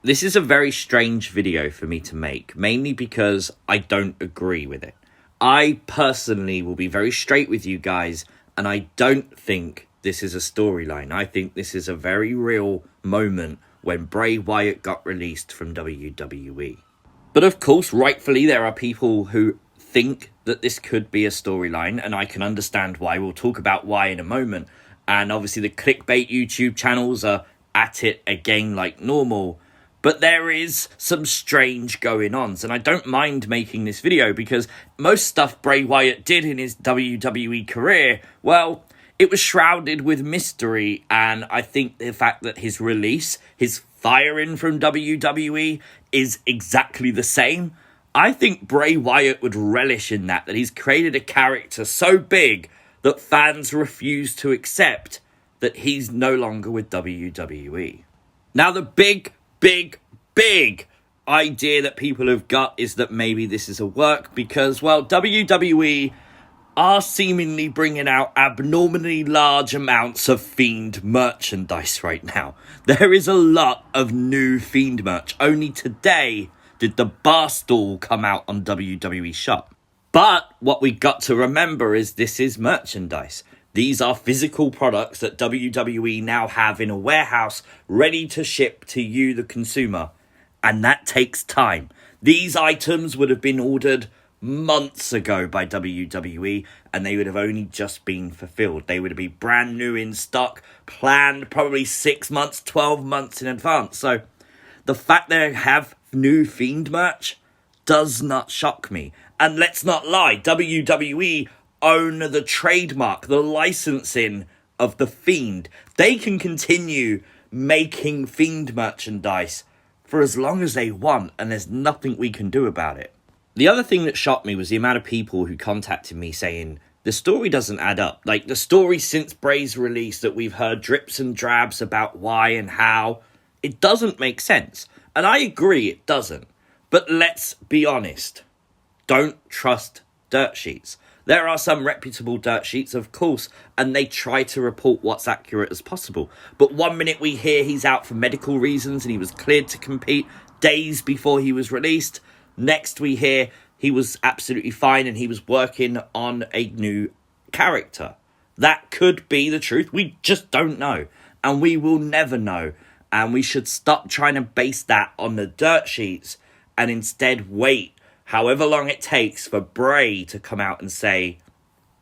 This is a very strange video for me to make, mainly because I don't agree with it. I personally will be very straight with you guys, and I don't think this is a storyline. I think this is a very real moment when Bray Wyatt got released from WWE. But of course, rightfully, there are people who think that this could be a storyline, and I can understand why. We'll talk about why in a moment. And obviously the clickbait YouTube channels are at it again like normal. But there is some strange going-ons, and I don't mind making this video because most stuff Bray Wyatt did in his WWE career, well, it was shrouded with mystery, and I think the fact that his release, his firing from WWE, is exactly the same. I think Bray Wyatt would relish in that he's created a character so big that fans refuse to accept that he's no longer with WWE. Now, the big idea that people have got is that maybe this is a work because, well, WWE are seemingly bringing out abnormally large amounts of Fiend merchandise right now. There is a lot of new Fiend merch. Only today did the Barstool come out on WWE Shop. But what we got to remember is this is merchandise. These are physical products that WWE now have in a warehouse ready to ship to you, the consumer. And that takes time. These items would have been ordered months ago by WWE, and they would have only just been fulfilled. They would be brand new in stock, planned probably 6 months, 12 months in advance. So the fact they have new Fiend merch does not shock me. And let's not lie, WWE own the trademark, the licensing of the Fiend. They can continue making Fiend merchandise for as long as they want, and there's nothing we can do about it. The other thing that shocked me was the amount of people who contacted me saying, the story doesn't add up. Like, the story since Bray's release that we've heard drips and drabs about why and how, it doesn't make sense. And I agree it doesn't. But let's be honest. Don't trust dirt sheets. There are some reputable dirt sheets, of course, and they try to report what's accurate as possible. But 1 minute we hear he's out for medical reasons and he was cleared to compete days before he was released. Next we hear he was absolutely fine and he was working on a new character. That could be the truth. We just don't know. And we will never know. And we should stop trying to base that on the dirt sheets and instead wait however long it takes for Bray to come out and say,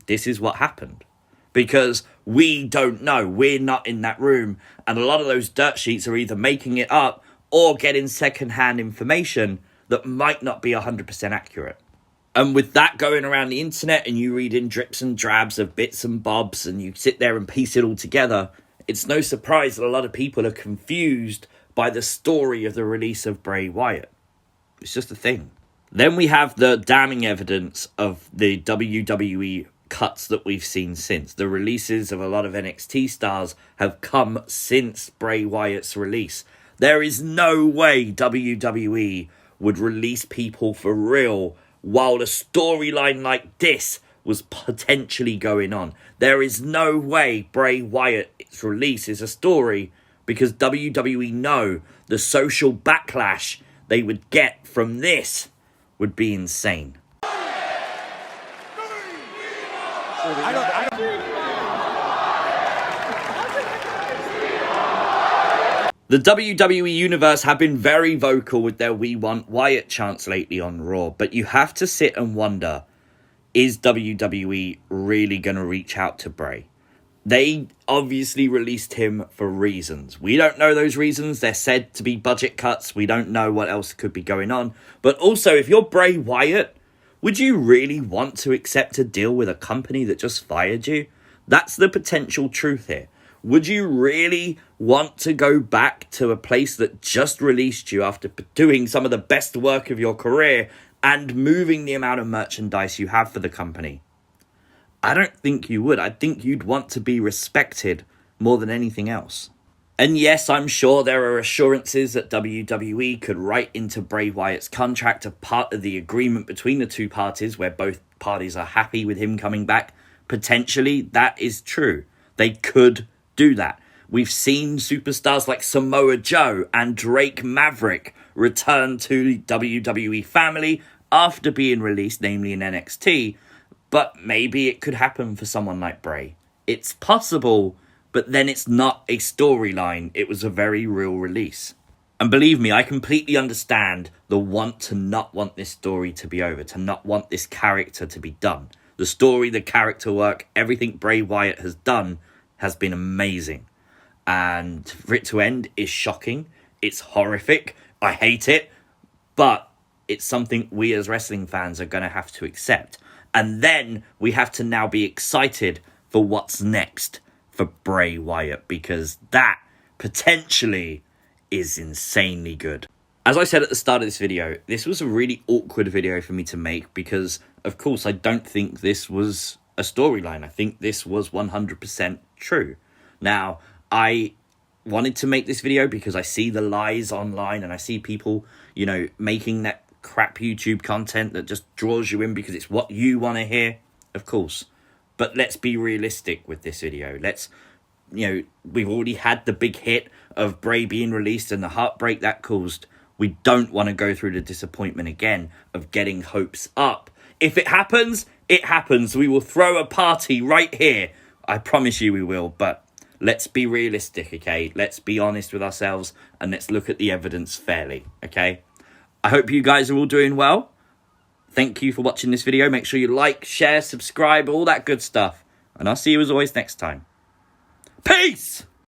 this is what happened. Because we don't know. We're not in that room. And a lot of those dirt sheets are either making it up or getting secondhand information that might not be 100% accurate. And with that going around the internet and you read in drips and drabs of bits and bobs and you sit there and piece it all together, it's no surprise that a lot of people are confused by the story of the release of Bray Wyatt. It's just a thing. Then we have the damning evidence of the WWE cuts that we've seen since. The releases of a lot of NXT stars have come since Bray Wyatt's release. There is no way WWE would release people for real while a storyline like this was potentially going on. There is no way Bray Wyatt's release is a story because WWE know the social backlash they would get from this would be insane. The WWE Universe have been very vocal with their "We Want Wyatt" chants lately on Raw, but you have to sit and wonder, is WWE really going to reach out to Bray? They obviously released him for reasons. We don't know those reasons. They're said to be budget cuts. We don't know what else could be going on. But also, if you're Bray Wyatt, would you really want to accept a deal with a company that just fired you? That's the potential truth here. Would you really want to go back to a place that just released you after doing some of the best work of your career and moving the amount of merchandise you have for the company? I don't think you would. I think you'd want to be respected more than anything else. And yes, I'm sure there are assurances that WWE could write into Bray Wyatt's contract a part of the agreement between the two parties where both parties are happy with him coming back. Potentially, that is true. They could do that. We've seen superstars like Samoa Joe and Drake Maverick return to the WWE family after being released, namely in NXT. But maybe it could happen for someone like Bray. It's possible, but then it's not a storyline. It was a very real release. And believe me, I completely understand the want to not want this story to be over, to not want this character to be done. The story, the character work, everything Bray Wyatt has done has been amazing. And for it to end is shocking. It's horrific. I hate it. But it's something we as wrestling fans are going to have to accept. And then we have to now be excited for what's next for Bray Wyatt, because that potentially is insanely good. As I said at the start of this video, this was a really awkward video for me to make because, of course, I don't think this was a storyline. I think this was 100% true. Now, I wanted to make this video because I see the lies online and I see people, you know, making that crap YouTube content that just draws you in because it's what you want to hear, of course. But let's be realistic with this video. We've already had the big hit of Bray being released and the heartbreak that caused. We don't want to go through the disappointment again of getting hopes up. If it happens, it happens. We will throw a party right here. I promise you we will, but let's be realistic, okay? Let's be honest with ourselves and let's look at the evidence fairly, okay? I hope you guys are all doing well. Thank you for watching this video. Make sure you like, share, subscribe, all that good stuff. And I'll see you as always next time. Peace!